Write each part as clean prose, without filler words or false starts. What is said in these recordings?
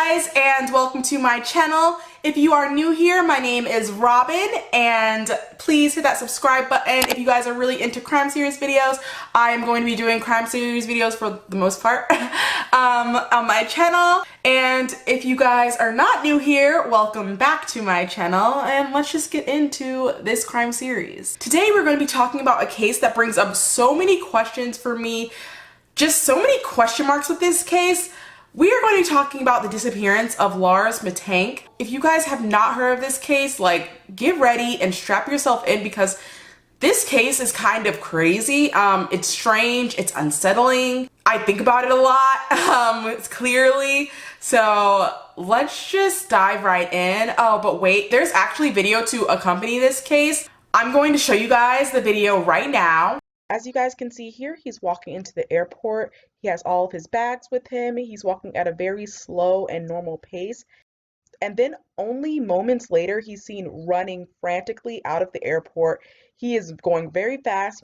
guys, and welcome to my channel. If you are new here, my name is Robin, and please hit that subscribe button. If you guys are really into crime series videos, I am going to be doing crime series videos for the most part on my channel. And if you guys are not new here, welcome back to my channel, and let's just get into this crime series. Today we're going to be talking about a case that brings up so many questions for me, just so many question marks with this case. We are going to be talking about the disappearance of Lars Mittank. If you guys have not heard of this case, like, get ready and strap yourself in because this case is kind of crazy. It's strange, it's unsettling. I think about it a lot, it's clearly. So let's just dive right in. Oh, but wait, there's actually video to accompany this case. I'm going to show you guys the video right now. As you guys can see here, he's walking into the airport. He has all of his bags with him. He's walking at a very slow and normal pace. And then only moments later, he's seen running frantically out of the airport. He is going very fast.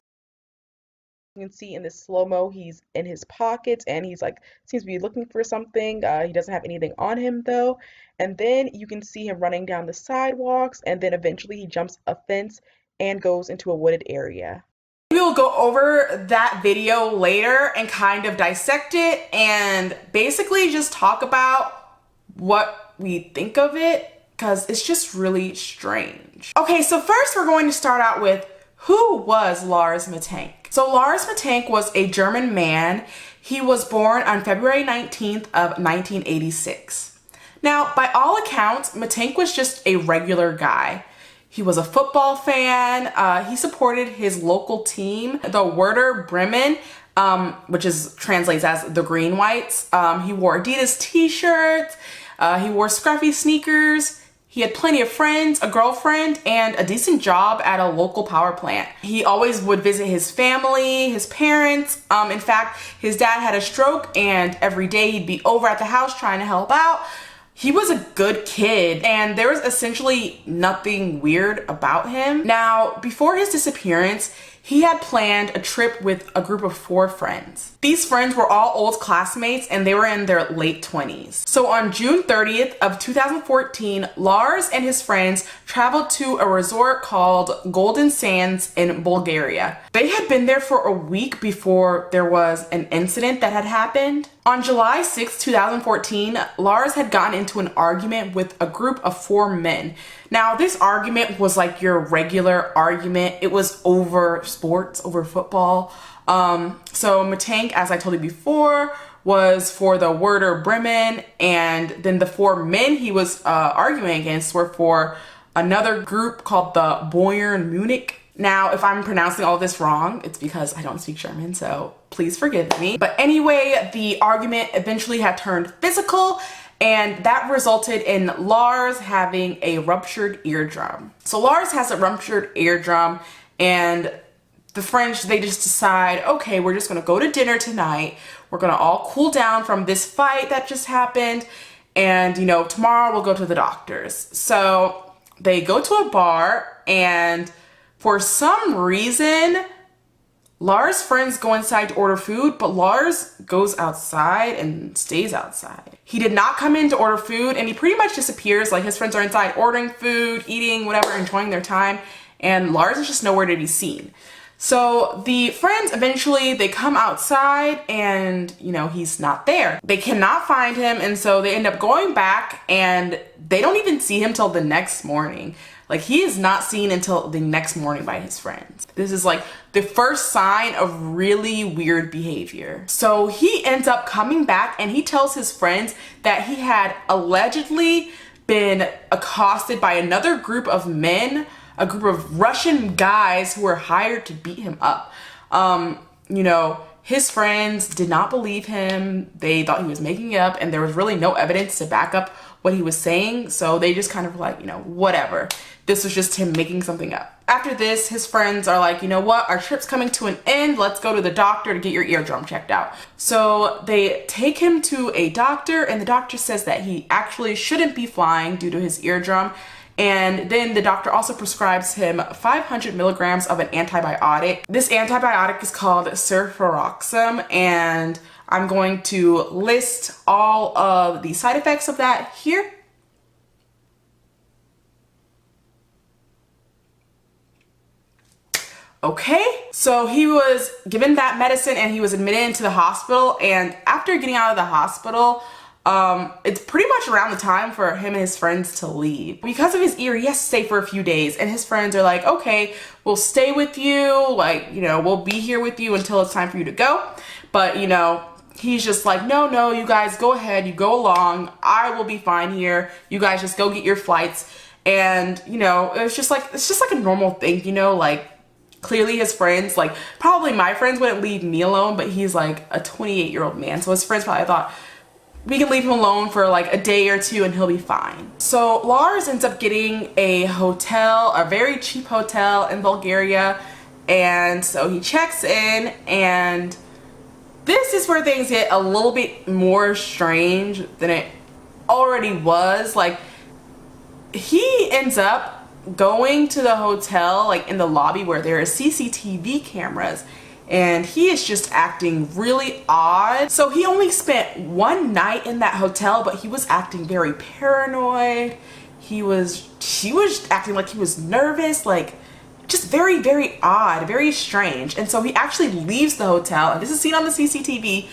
You can see in the slow-mo, he's in his pockets and he's like, seems to be looking for something. He doesn't have anything on him though. And then you can see him running down the sidewalks, and then eventually he jumps a fence and goes into a wooded area. We will go over that video later and kind of dissect it and basically just talk about what we think of it because it's just really strange. Okay, so first we're going to start out with who was Lars Mittank. So Lars Mittank was a German man. He was born on February 19th of 1986. Now, by all accounts, Mittank was just a regular guy. He was a football fan. He supported his local team, the Werder Bremen, which translates as the Green Whites. He wore Adidas t-shirts. He wore scruffy sneakers. He had plenty of friends, a girlfriend, and a decent job at a local power plant. He always would visit his family, his parents. In fact, his dad had a stroke, and every day he'd be over at the house trying to help out. He was a good kid, and there was essentially nothing weird about him. Now, before his disappearance, he had planned a trip with a group of 4 friends. These friends were all old classmates and they were in their late 20s. So on June 30th of 2014, Lars and his friends traveled to a resort called Golden Sands in Bulgaria. They had been there for a week before there was an incident that had happened. On July 6, 2014, Lars had gotten into an argument with a group of 4 men. Now, this argument was like your regular argument. It was over sports, over football. So Mittank, as I told you before, was for the Werder Bremen, and then the 4 men he was arguing against were for another group called the Bayern Munich. Now, if I'm pronouncing all this wrong, it's because I don't speak German, so please forgive me. But anyway, the argument eventually had turned physical, and that resulted in Lars having a ruptured eardrum. So Lars has a ruptured eardrum, and the French, they just decide, okay, we're just gonna go to dinner tonight. We're gonna all cool down from this fight that just happened, and, you know, tomorrow we'll go to the doctors. So they go to a bar, and for some reason, Lars' friends go inside to order food, but Lars goes outside and stays outside. He did not come in to order food, and he pretty much disappears. Like, his friends are inside ordering food, eating, whatever, enjoying their time, and Lars is just nowhere to be seen. So the friends eventually, they come outside and, you know, he's not there. They cannot find him, and so they end up going back, and they don't even see him till the next morning. Like, he is not seen until the next morning by his friends. This is like the first sign of really weird behavior. So he ends up coming back and he tells his friends that he had allegedly been accosted by another group of men, a group of Russian guys who were hired to beat him up. You know, his friends did not believe him. They thought he was making it up, and there was really no evidence to back up what he was saying. So they just kind of like, you know, whatever. This was just him making something up. After this, his friends are like, you know what? Our trip's coming to an end. Let's go to the doctor to get your eardrum checked out. So they take him to a doctor, and the doctor says that he actually shouldn't be flying due to his eardrum. And then the doctor also prescribes him 500 milligrams of an antibiotic. This antibiotic is called cefuroxime, and I'm going to list all of the side effects of that here. Okay, so he was given that medicine and he was admitted into the hospital, and after getting out of the hospital, it's pretty much around the time for him and his friends to leave. Because of his ear, he has to stay for a few days, and his friends are like, okay, we'll stay with you, like, you know, we'll be here with you until it's time for you to go. But, you know, he's just like, no, you guys go ahead, you go along, I will be fine here, you guys just go get your flights. And, you know, it's just like a normal thing, you know, like, clearly his friends, like probably my friends wouldn't leave me alone, but he's like a 28-year-old man, so his friends probably thought we can leave him alone for like a day or two and he'll be fine. So Lars ends up getting a hotel, a very cheap hotel in Bulgaria, and so he checks in, and this is where things get a little bit more strange than it already was. Like, he ends up going to the hotel, like in the lobby where there are CCTV cameras, and he is just acting really odd. So he only spent one night in that hotel, but he was acting very paranoid. He was acting like he was nervous, like just very, very odd, very strange. And so he actually leaves the hotel, and this is seen on the CCTV.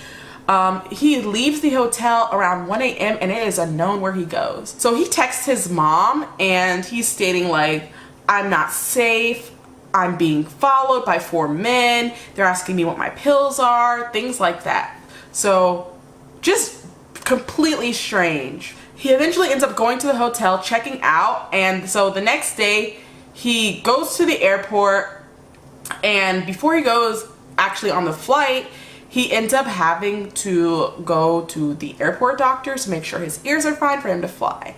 He leaves the hotel around 1 a.m. and it is unknown where he goes. So he texts his mom and he's stating like, I'm not safe, I'm being followed by 4 men, they're asking me what my pills are, things like that. So just completely strange. He eventually ends up going to the hotel, checking out, and so the next day he goes to the airport, and before he goes actually on the flight, he ends up having to go to the airport doctor to make sure his ears are fine for him to fly.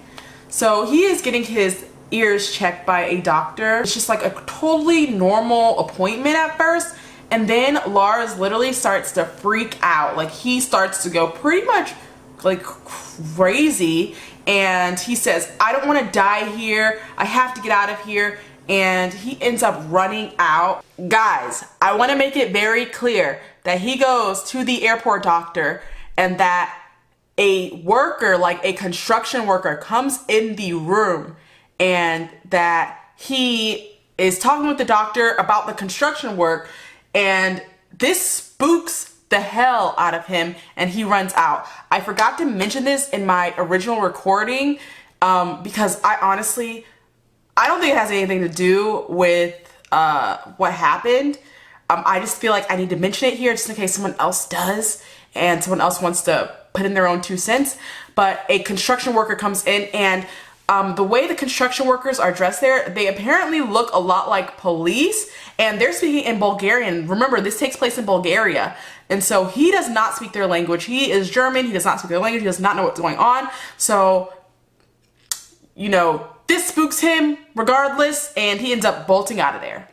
So he is getting his ears checked by a doctor. It's just like a totally normal appointment at first, and then Lars literally starts to freak out. Like, he starts to go pretty much like crazy, and he says, I don't want to die here, I have to get out of here, and he ends up running out. Guys, I want to make it very clear that he goes to the airport doctor and that a worker, like a construction worker, comes in the room, and that he is talking with the doctor about the construction work, and this spooks the hell out of him and he runs out. I forgot to mention this in my original recording because I don't think it has anything to do with what happened. I just feel like I need to mention it here just in case someone else does and someone else wants to put in their own 2 cents. But a construction worker comes in, and the way the construction workers are dressed there, they apparently look a lot like police, and they're speaking in Bulgarian. Remember, this takes place in Bulgaria, and so he does not speak their language. He is German, he does not speak their language, he does not know what's going on. So, you know, this spooks him regardless, and he ends up bolting out of there.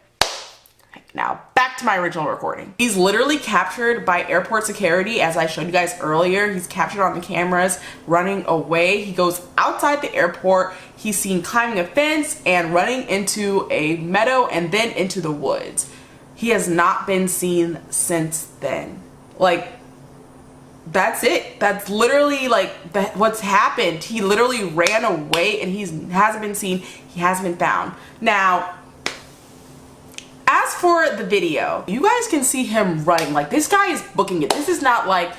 Now, back to my original recording. He's literally captured by airport security, as I showed you guys earlier. He's captured on the cameras, running away. He goes outside the airport. He's seen climbing a fence and running into a meadow and then into the woods. He has not been seen since then. Like, that's it. That's literally like what's happened. He literally ran away and he hasn't been seen. He hasn't been found. Now, as for the video, you guys can see him running. Like, this guy is booking it. This is not like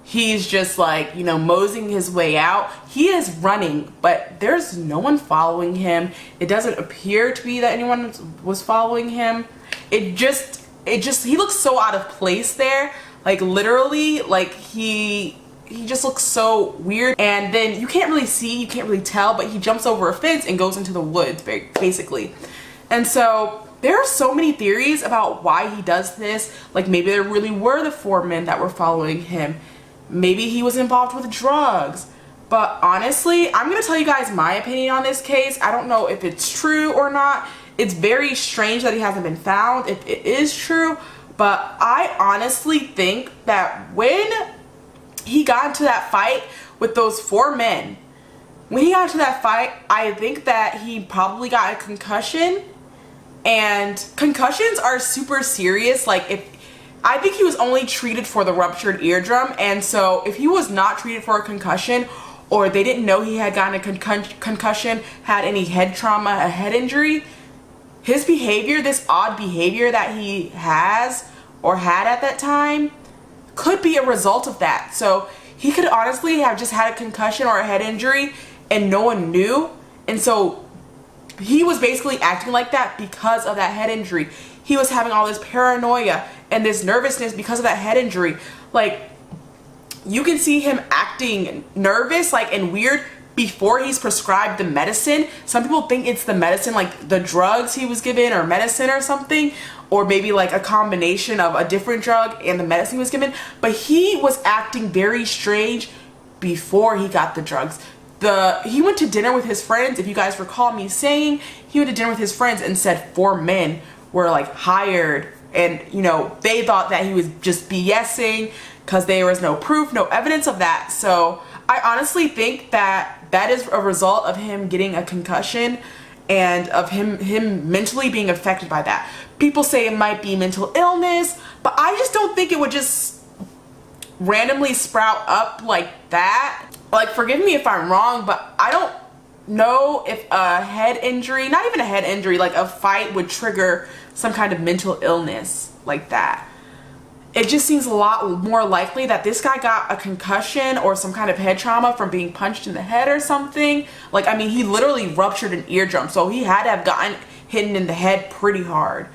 he's just like, you know, moseying his way out. He is running, but there's no one following him. It doesn't appear to be that anyone was following him. He looks so out of place there. Like, literally, like he just looks so weird. And then you can't really see, you can't really tell, but he jumps over a fence and goes into the woods, basically. And so there are so many theories about why he does this. Like, maybe there really were the 4 men that were following him. Maybe he was involved with drugs. But honestly, I'm gonna tell you guys my opinion on this case. I don't know if it's true or not. It's very strange that he hasn't been found, if it is true. But I honestly think that when he got into that fight with those 4 men, when he got into that fight, I think that he probably got a concussion. And concussions are super serious. Like, if I think he was only treated for the ruptured eardrum, and so if he was not treated for a concussion, or they didn't know he had gotten a concussion, had any head trauma, a head injury, his behavior, this odd behavior that he has or had at that time, could be a result of that. So he could honestly have just had a concussion or a head injury and no one knew. And so he was basically acting like that because of that head injury. He was having all this paranoia and this nervousness because of that head injury. Like, you can see him acting nervous, like, and weird before he's prescribed the medicine. Some people think it's the medicine, like the drugs he was given or medicine or something, or maybe like a combination of a different drug and the medicine he was given. But he was acting very strange before he got the drugs. He went to dinner with his friends. If you guys recall me saying, he went to dinner with his friends and said 4 men were like hired, and you know, they thought that he was just BSing because there was no proof, no evidence of that. So I honestly think that that is a result of him getting a concussion and of him mentally being affected by that. People say it might be mental illness, but I just don't think it would just randomly sprout up like that. Like, forgive me if I'm wrong, but I don't know if a head injury, not even a head injury, like a fight would trigger some kind of mental illness like that. It just seems a lot more likely that this guy got a concussion or some kind of head trauma from being punched in the head or something. Like, I mean, he literally ruptured an eardrum, so he had to have gotten hit in the head pretty hard.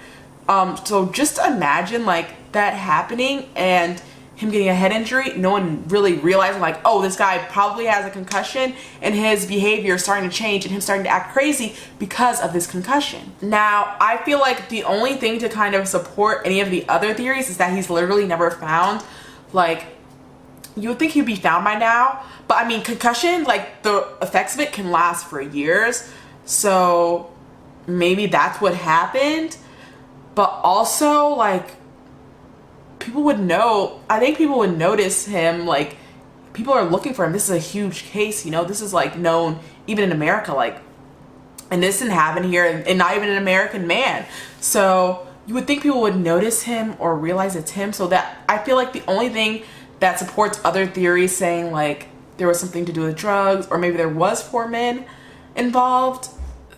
So just imagine like that happening and him getting a head injury, no one really realizing like, oh, this guy probably has a concussion, and his behavior starting to change and him starting to act crazy because of this concussion. Now, I feel like the only thing to kind of support any of the other theories is that he's literally never found. Like, you would think he'd be found by now, but I mean, concussion, like the effects of it can last for years. So maybe that's what happened. But also, like, people would know, I think people would notice him, like, people are looking for him. This is a huge case, you know, this is like known even in America, like, and this didn't happen here, and not even an American man. So you would think people would notice him or realize it's him. So that, I feel like the only thing that supports other theories saying like there was something to do with drugs, or maybe there was 4 men involved,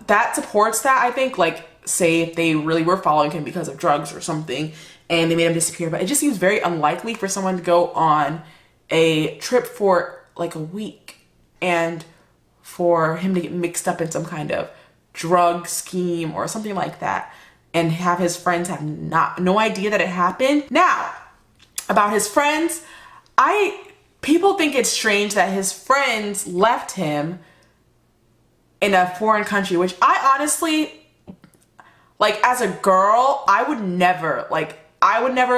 that supports that. I think, like, say if they really were following him because of drugs or something and they made him disappear. But it just seems very unlikely for someone to go on a trip for like a week and for him to get mixed up in some kind of drug scheme or something like that and have his friends have no idea that it happened. Now, about his friends, people think it's strange that his friends left him in a foreign country, which I honestly, like, as a girl, I would never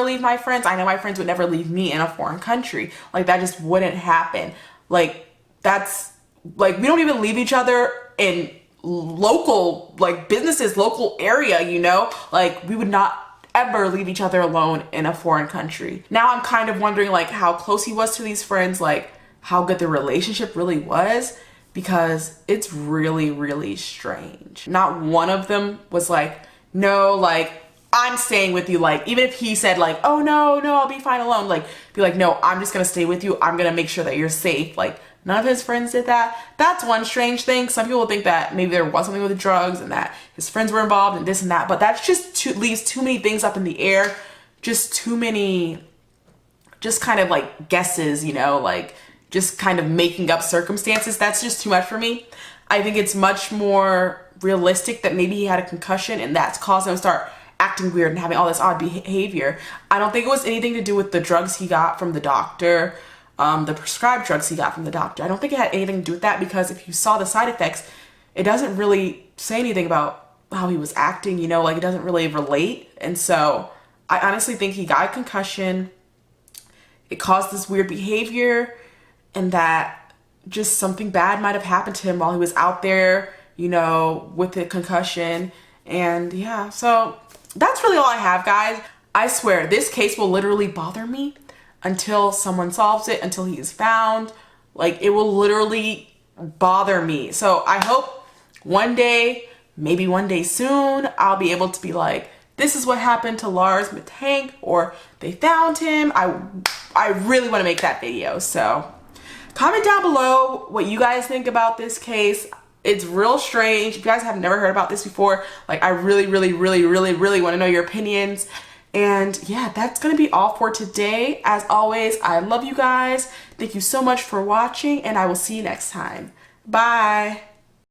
leave my friends. I know my friends would never leave me in a foreign country. Like, that just wouldn't happen. Like, that's, like, we don't even leave each other in local, like, businesses, local area, you know? Like, we would not ever leave each other alone in a foreign country. Now I'm kind of wondering, like, how close he was to these friends, like, how good the relationship really was, because it's really, really strange. Not one of them was like, no, like, I'm staying with you. Like, even if he said like, oh no, I'll be fine alone, like, be like, no, I'm just gonna stay with you. I'm gonna make sure that you're safe. Like, none of his friends did that. That's one strange thing. Some people think that maybe there was something with the drugs and that his friends were involved and this and that, but that's just leaves too many things up in the air. Just too many, just kind of like guesses, you know, like just kind of making up circumstances. That's just too much for me. I think it's much more realistic that maybe he had a concussion and that's caused him to start acting weird and having all this odd behavior. I don't think it was anything to do with the drugs he got from the doctor, the prescribed drugs he got from the doctor. I don't think it had anything to do with that, because if you saw the side effects, it doesn't really say anything about how he was acting, you know, like it doesn't really relate. And so I honestly think he got a concussion, it caused this weird behavior, and that just something bad might have happened to him while he was out there, you know, with the concussion. And yeah, so that's really all I have, guys. I swear, this case will literally bother me until someone solves it, until he is found. Like, it will literally bother me. So I hope one day, maybe one day soon, I'll be able to be like, this is what happened to Lars Mittank, or they found him. I really want to make that video. So comment down below what you guys think about this case. It's real strange. If you guys have never heard about this before, like I really want to know your opinions. And yeah, that's gonna be all for today. As always, I love you guys. Thank you so much for watching, and I will see you next time. Bye.